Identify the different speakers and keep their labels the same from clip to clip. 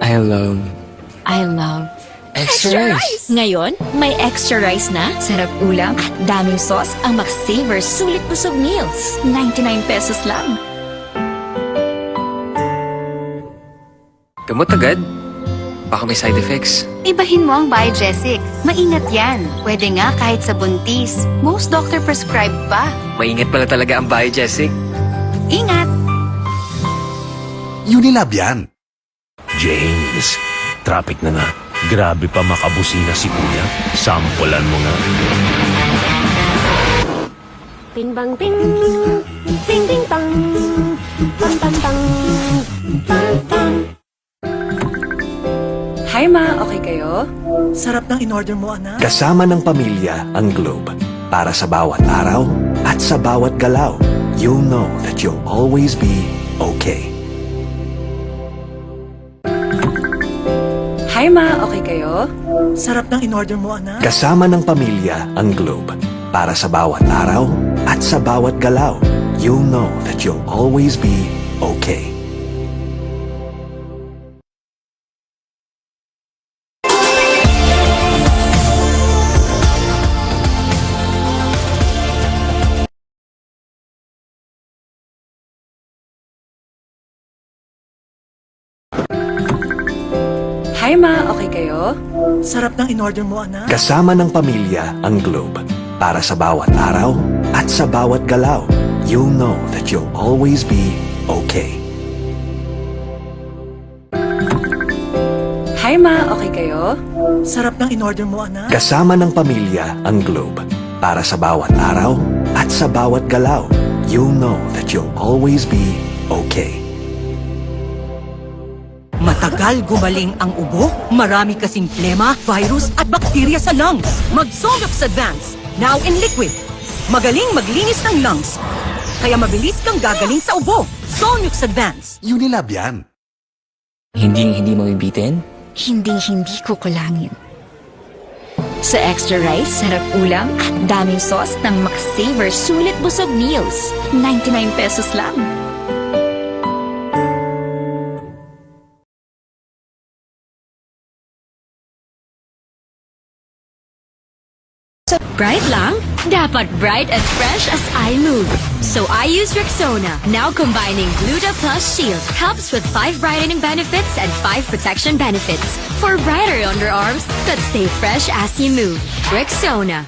Speaker 1: I love
Speaker 2: I love
Speaker 1: extra rice.
Speaker 2: Ngayon, may extra rice na, sarap ulam at daming sauce ang Max-Saver Sulit Busog Meals. 99 pesos lang.
Speaker 1: Gamot agad? Baka may side effects.
Speaker 3: Ibahin mo ang Biogesic. Maingat yan. Pwede nga kahit sa buntis. Most doctor prescribe pa.
Speaker 1: Maingat pala talaga ang Biogesic.
Speaker 3: Ingat!
Speaker 4: Unilab yan.
Speaker 5: James, traffic na nga. Grabe pa makabusina si Kuya. Sampulan mo nga.
Speaker 6: Bing bang bing, bing bing bang, bang bang bang, bang bang.
Speaker 7: Hi ma, okay kayo? Sarap ng in-order mo, anak.
Speaker 4: Kasama ng pamilya ang Globe. Para sa bawat araw at sa bawat galaw, you'll know that you'll always be okay.
Speaker 7: Hi ma, okay kayo? Sarap ng in-order mo, anak.
Speaker 4: Kasama ng pamilya ang Globe. Para sa bawat araw at sa bawat galaw, you'll know that you'll always be okay.
Speaker 7: Hi ma, okay kayo? Sarap ng in-order mo, anak.
Speaker 4: Kasama ng pamilya ang Globe. Para sa bawat araw at sa bawat galaw, you'll know that you'll always be okay.
Speaker 7: Hi ma, okay kayo? Sarap ng in-order mo, anak.
Speaker 4: Kasama ng pamilya ang Globe. Para sa bawat araw at sa bawat galaw, you'll know that you'll always be okay.
Speaker 8: Matagal gumaling ang ubo, marami kasing plema, virus at bakterya sa lungs. Mag-Solux Advance, now in liquid. Magaling maglinis ng lungs, kaya mabilis kang gagaling sa ubo. Solux Advance.
Speaker 4: Unilab yan.
Speaker 1: Hindi mabibitin?
Speaker 2: Hindi kukulangin. Sa extra rice, sarap ulam at daming sauce ng Max-Saver Sulit Busog Meals. 99 pesos lang.
Speaker 6: Bright lang? Dapat bright and fresh as I move. So I use Rexona, now combining Gluta Plus Shield. Helps with 5 brightening benefits and 5 protection benefits. For brighter underarms that stay fresh as you move. Rexona.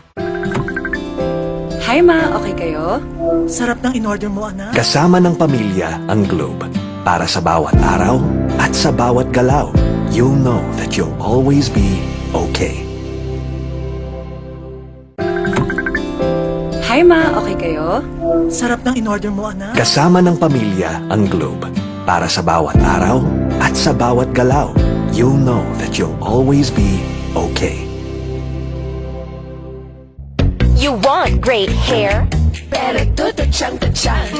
Speaker 7: Hi ma, okay kayo? Sarap ng in-order mo, anak.
Speaker 4: Kasama ng pamilya ang Globe. Para sa bawat araw at sa bawat galaw, you'll know that you'll always be okay.
Speaker 7: Hi ma, okay kayo? Sarap ng in-order mo, anak.
Speaker 4: Kasama ng pamilya ang Globe. Para sa bawat araw at sa bawat galaw, you'll know that you'll always be okay.
Speaker 6: You want great hair? Pero tututsyang.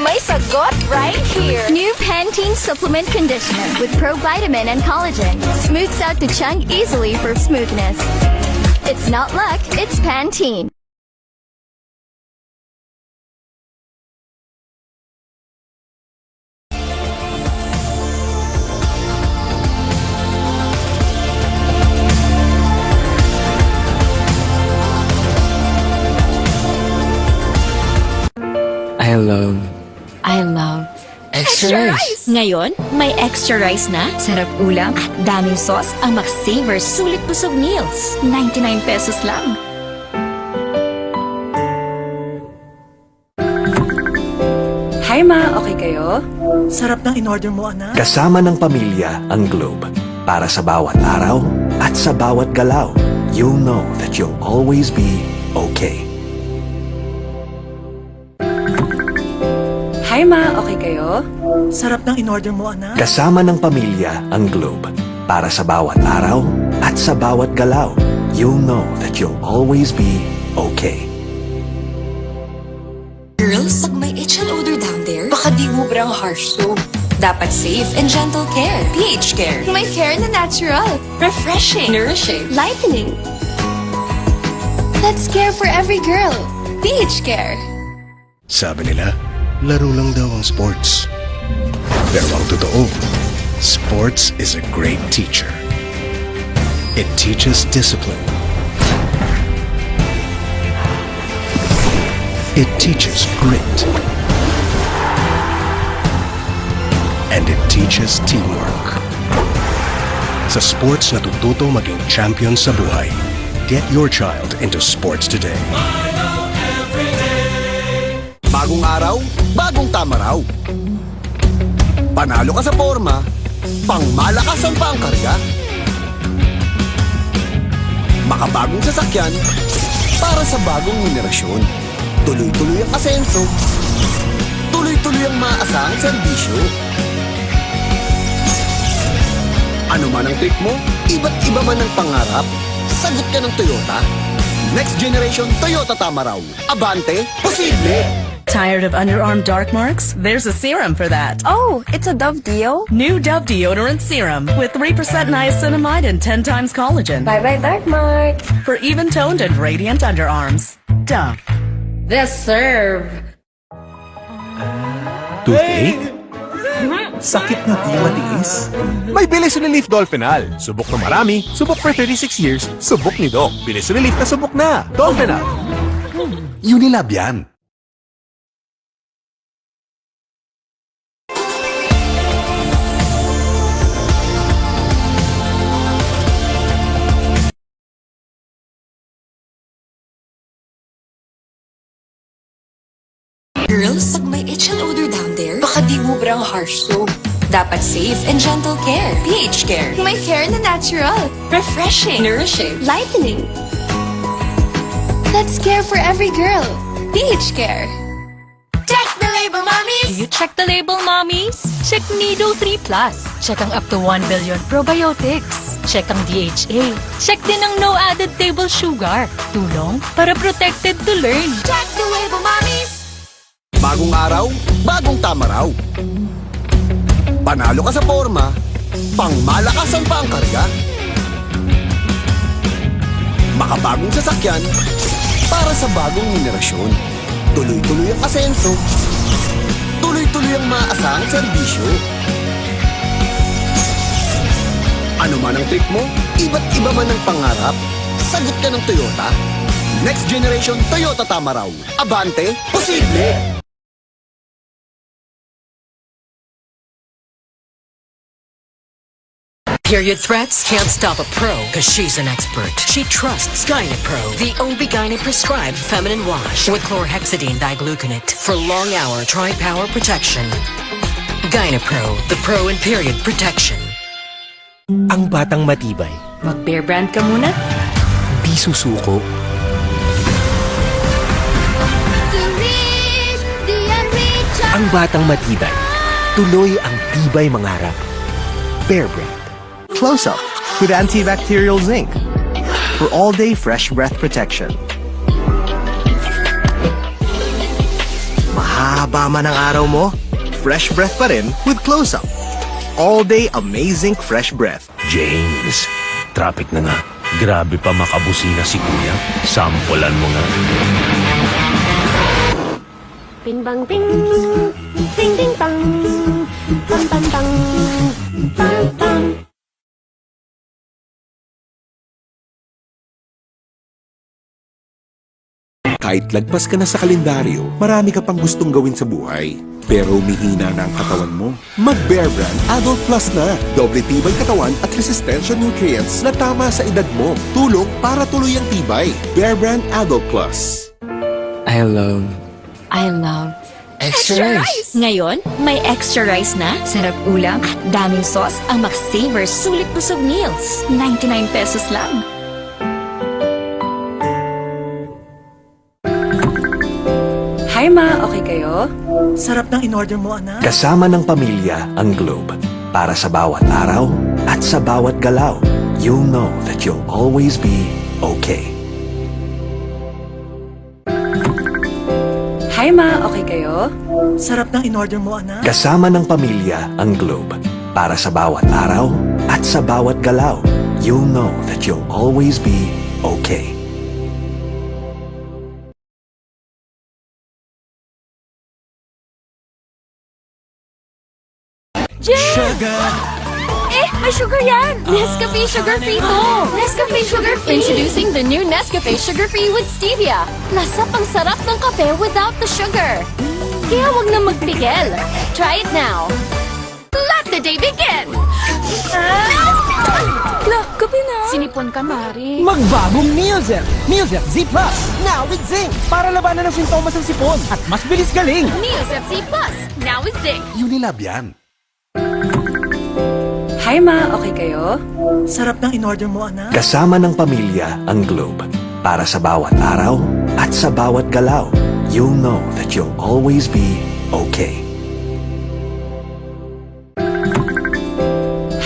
Speaker 6: May sagot right here. New Pantene Supplement Conditioner with Pro-Vitamin and Collagen. Smooths out the chunk easily for smoothness. It's not luck, it's Pantene.
Speaker 1: I love
Speaker 2: Extra
Speaker 1: extra rice.
Speaker 2: Ngayon, may extra rice na, sarap ulam at daming sauce ang Max-Saver Sulit Busog Meals. 99 pesos lang.
Speaker 7: Hi ma, okay kayo? Sarap ng in-order mo, anak.
Speaker 4: Kasama ng pamilya ang Globe. Para sa bawat araw at sa bawat galaw, you'll know that you'll always be okay.
Speaker 7: Hi ma, okay kayo? Sarap ng in-order mo, anak.
Speaker 4: Kasama ng pamilya ang Globe. Para sa bawat araw at sa bawat galaw, you'll know that you'll always be okay.
Speaker 9: Girls, pag may itch and odor down there, baka di ubrang harsh soap. Dapat safe and gentle care. pH Care.
Speaker 6: My care na natural.
Speaker 9: Refreshing. Nourishing.
Speaker 6: Lightening. Let's care for every girl. pH Care.
Speaker 10: Sabi nila, laro lang daw ang sports. Pero ang totoo, Sports is a great teacher. It teaches discipline. It teaches grit. And it teaches teamwork. Sa sports natututo maging champion sa buhay. Get your child into sports today.
Speaker 11: Bagong araw, bagong tama raw. Panalo ka sa forma, pangmalakasan pa ang karga. Makabagong sasakyan, para sa bagong henerasyon. Tuloy-tuloy ang asenso, tuloy-tuloy ang maasahang serbisyo. Ano man ang trip mo, iba't iba man ang pangarap, sagot ka ng Toyota. Next generation Toyota Tama raw. Abante, posible!
Speaker 7: Tired of underarm dark marks? There's a serum for that.
Speaker 6: Oh, it's a Dove Deo?
Speaker 7: New Dove Deodorant Serum with 3% niacinamide and 10 times collagen.
Speaker 6: Bye-bye dark marks.
Speaker 7: For even-toned and radiant underarms. Dove.
Speaker 8: This serve.
Speaker 4: Toothache? Sakit na di matiis? May Bilis Relief Dolphinal. Subok na marami, subok for 36 years, subok ni Doc. Bilis Relief na subok na. Dolphinal. Unilab yan.
Speaker 9: Girls, pag may itch and odor down there, baka di ubrang harsh soap. Dapat safe and gentle care. pH Care.
Speaker 6: My hair na natural.
Speaker 9: Refreshing. Nourishing.
Speaker 6: Lightening. That's care for every girl. pH Care.
Speaker 2: Check the label, mommies! Do you check the label, mommies? Check Nido 3 Plus. Check ang up to 1 billion probiotics. Check ang DHA. Check din ang no added table sugar. Tulong para protected to learn.
Speaker 6: Check the label, mommies!
Speaker 11: Bagong araw, bagong tama raw. Panalo ka sa forma, pangmalakasan pa ang karga. Makabagong sasakyan, para sa bagong henerasyon. Tuloy-tuloy ang asenso, tuloy-tuloy ang maasahang serbisyo. Ano man ang trip mo, iba't iba man ang pangarap, sagot ka ng Toyota. Next generation Toyota Tama raw. Abante, posible!
Speaker 8: Period threats can't stop a pro because she's an expert. She trusts Gynapro, the OB-GYN prescribed feminine wash with chlorhexidine digluconate for long-hour tri-power protection. Gynapro, the pro in period protection.
Speaker 5: Ang batang matibay,
Speaker 7: Mag-bear brand ka muna?
Speaker 5: di susuko.
Speaker 6: To reach the unreachable.
Speaker 5: Ang batang matibay, tuloy ang tibay mangarap. Bear Brand.
Speaker 12: Close Up with antibacterial zinc for all-day fresh breath protection. Mahaba man ang araw mo, fresh breath pa rin with Close Up. All-day amazing fresh breath.
Speaker 5: James, traffic na nga. Grabe pa makabusina si Kuya. Sampulan mo nga.
Speaker 6: Bing bang bing, ding ding bang, bang bang bang, bang bang.
Speaker 13: Kahit lagpas ka na sa kalendaryo, marami ka pang gustong gawin sa buhay. Pero umihina na ang katawan mo? Mag-Bear Brand Adult Plus na. Doble tibay katawan at resistensya nutrients na tama sa edad mo. Tulong para tuloy ang tibay. Bear Brand Adult Plus.
Speaker 1: I love
Speaker 2: Extra rice! Ngayon, may extra rice na, sarap ulam at daming sauce ang McSaver Sulit Busog Meals. 99 pesos lang.
Speaker 7: Hi ma, okay kayo? Sarap ng in-order mo, anak.
Speaker 4: Kasama ng pamilya ang Globe. Para sa bawat araw at sa bawat galaw, you'll know that you'll always be okay.
Speaker 7: Hi ma, okay kayo? Sarap ng in-order mo, anak.
Speaker 4: Kasama ng pamilya ang Globe. Para sa bawat araw at sa bawat galaw, you'll know that you'll always be okay.
Speaker 2: Jen!
Speaker 10: Sugar,
Speaker 6: May sugar yan! Nescafe Sugar Free to! Nescafe Sugar Free! Introducing the new Nescafe Sugar Free with Stevia. Lasa pang sarap ng kape without the sugar. Kaya wag na magpigil. Try it now. Let the day begin! Kape na. Sinipon ka, Mari.
Speaker 14: Magbagong Neozer! Neozer Z Plus! Now with zinc! Para labanan ng sintomas ng sipon at mas bilis galing!
Speaker 6: Neosep Z Plus. Now with zinc.
Speaker 13: Unilab yan.
Speaker 7: Hi ma, okay kayo? Sarap ng in-order mo, anak.
Speaker 10: Kasama ng pamilya ang Globe. Para sa bawat araw at sa bawat galaw, you'll know that you'll always be okay.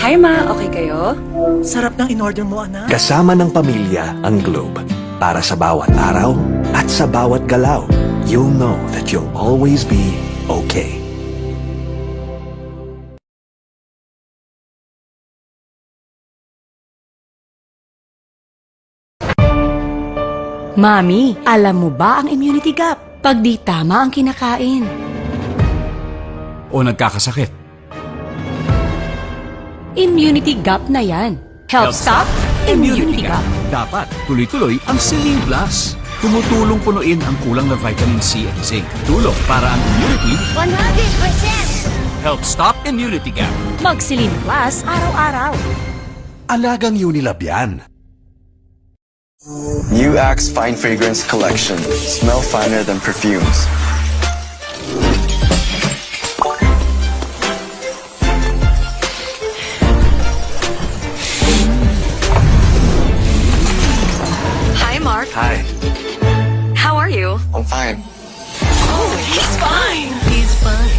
Speaker 7: Hi ma, okay kayo? Sarap ng in-order mo, anak.
Speaker 10: Kasama ng pamilya ang Globe. Para sa bawat araw at sa bawat galaw, you'll know that you'll always be okay.
Speaker 8: Mami, alam mo ba ang immunity gap? Pag di tama ang kinakain.
Speaker 15: O nagkakasakit.
Speaker 8: Immunity gap na yan. Help stop immunity gap.
Speaker 15: Dapat tuloy-tuloy ang Celine Plus. Tumutulong punuin ang kulang na vitamin C at zinc. Tulong para ang immunity
Speaker 6: 100%!
Speaker 15: help stop immunity gap.
Speaker 8: Mag-Celine Plus araw-araw.
Speaker 13: Alagang Unilab yan.
Speaker 16: New Axe Fine Fragrance Collection. Smell finer than perfumes.
Speaker 9: Hi, Mark.
Speaker 16: Hi,
Speaker 9: How are you?
Speaker 16: I'm fine.
Speaker 9: Oh, he's fine. He's fine.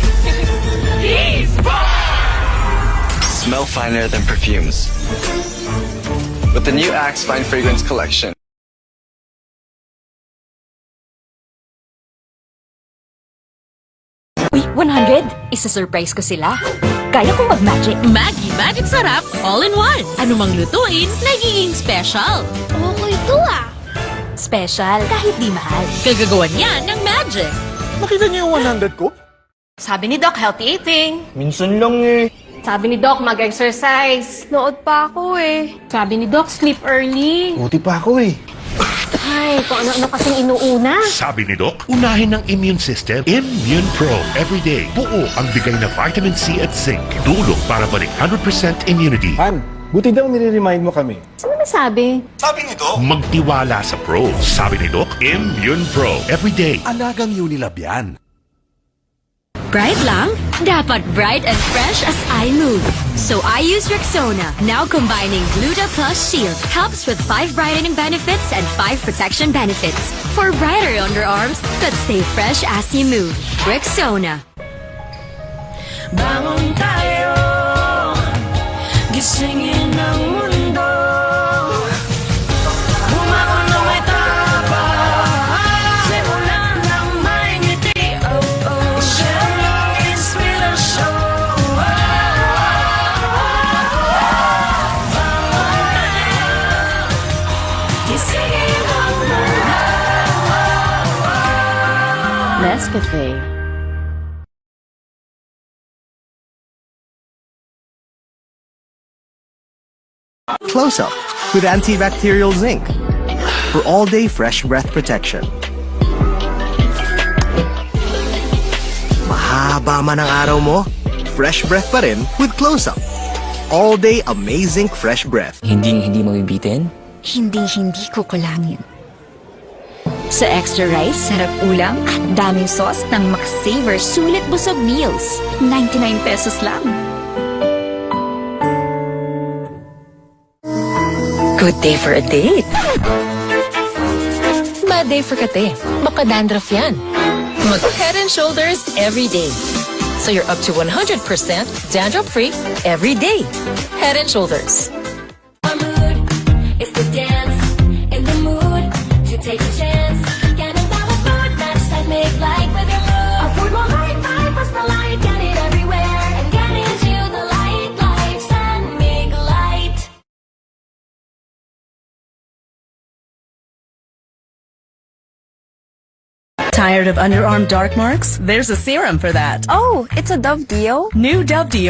Speaker 9: He's fine.
Speaker 16: Smell finer than perfumes. With the new Axe Fine Fragrance Collection.
Speaker 2: Uy, 100! Isa-surprise ko sila. Kaya kong mag-magic.
Speaker 17: Maggie Magic Sarap, all in one. Anumang lutuin, nagiging special.
Speaker 6: Okay to ah.
Speaker 2: Special, kahit di mahal.
Speaker 17: Kagagawan yan ng magic.
Speaker 4: Nakita niyo yung 100 ko?
Speaker 3: Sabi ni Doc, healthy eating.
Speaker 4: Minsan lang eh.
Speaker 3: Sabi ni Doc, mag-exercise. Nood pa ako eh. Sabi ni Doc, sleep early.
Speaker 4: Buti pa ako eh.
Speaker 3: Ay, kung ano-ano kasing inuuna.
Speaker 18: Sabi ni Doc, unahin ng immune system, Immune Pro. Everyday, buo ang bigay na vitamin C at zinc. Tulong para balik 100% immunity.
Speaker 4: Han, buti daw nire-remind mo kami.
Speaker 3: Sino nasabi?
Speaker 18: Sabi ni Doc, magtiwala sa Pro. Sabi ni Doc, Immune Pro. Everyday.
Speaker 13: Alagang Unilab yan.
Speaker 17: Bright lang? Dapat bright and fresh as I move. So I use Rexona, now combining Gluta Plus Shield. Helps with 5 brightening benefits and 5 protection benefits. For brighter underarms that stay fresh as you move. Rexona.
Speaker 14: Bangon tayo, gisingin ang mundo. Bumangon na may tapang, simulan ng may ngiti. Oh, oh, siya lang inspirasyon. Bangon tayo, gisingin ang mundo.
Speaker 8: Nescafe.
Speaker 12: Close Up with antibacterial zinc for all-day fresh breath protection. Mahaba man ang araw mo, fresh breath pa rin with Close Up. All-day amazing fresh breath.
Speaker 1: Hindi mabibitin?
Speaker 6: Hindi ko kulangin. Sa extra rice, sarap ulam at daming sauce ng McSaver Sulit Busog Meals. 99 pesos lang.
Speaker 2: Good day for a date. Bad day for kate. Baka dandruff yan. Mag Head and Shoulders every day. So you're up to 100% dandruff-free every day. Head and Shoulders.
Speaker 6: It's the dance in the mood to take a chance. Get a bawat food, match that make life with your mood. A food more high five, plus the light, get it everywhere. And get into the light, life, and make light.
Speaker 7: Tired of underarm dark marks? There's a serum for that.
Speaker 6: Oh, it's a Dove Deo?
Speaker 7: New Dove Deo